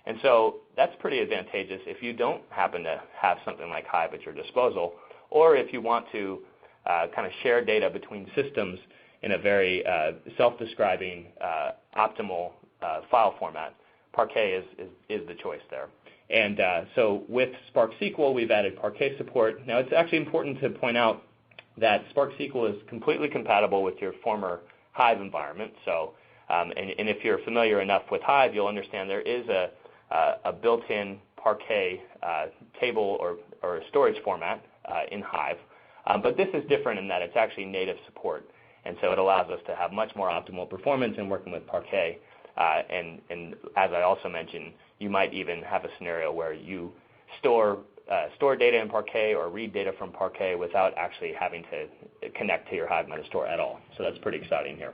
And so that's pretty advantageous if you don't happen to have something like Hive at your disposal, or if you want to kind of share data between systems in a very self-describing, optimal file format. Parquet is the choice there. And so with Spark SQL, we've added Parquet support. Now, it's actually important to point out that Spark SQL is completely compatible with your former Hive environment. So, and if you're familiar enough with Hive, you'll understand there is a built-in Parquet table or storage format in Hive. But this is different in that it's actually native support. And so it allows us to have much more optimal performance in working with Parquet. And as I also mentioned, you might even have a scenario where you store data in Parquet or read data from Parquet without actually having to connect to your Hive Metastore at all. So that's pretty exciting here.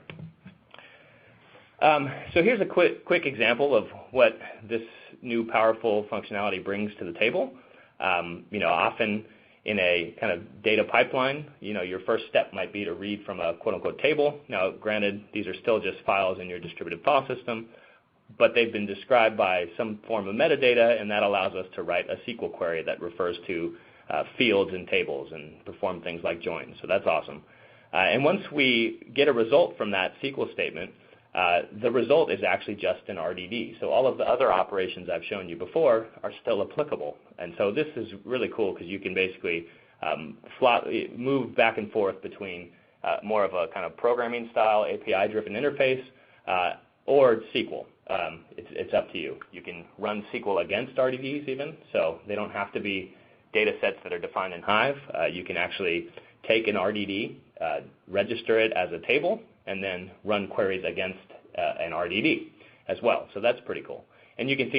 So here's a quick example of what this new powerful functionality brings to the table. Often in a kind of data pipeline, your first step might be to read from a quote-unquote table. Now, granted, these are still just files in your distributed file system, but they've been described by some form of metadata, and that allows us to write a SQL query that refers to fields and tables and perform things like joins. So that's awesome. And once we get a result from that SQL statement, the result is actually just an RDD. So all of the other operations I've shown you before are still applicable. And so this is really cool because you can basically move back and forth between more of a kind of programming style API-driven interface or SQL. It's up to you. You can run SQL against RDDs even, so they don't have to be data sets that are defined in Hive. You can actually take an RDD, register it as a table, and then run queries against an RDD as well. So that's pretty cool. And you can see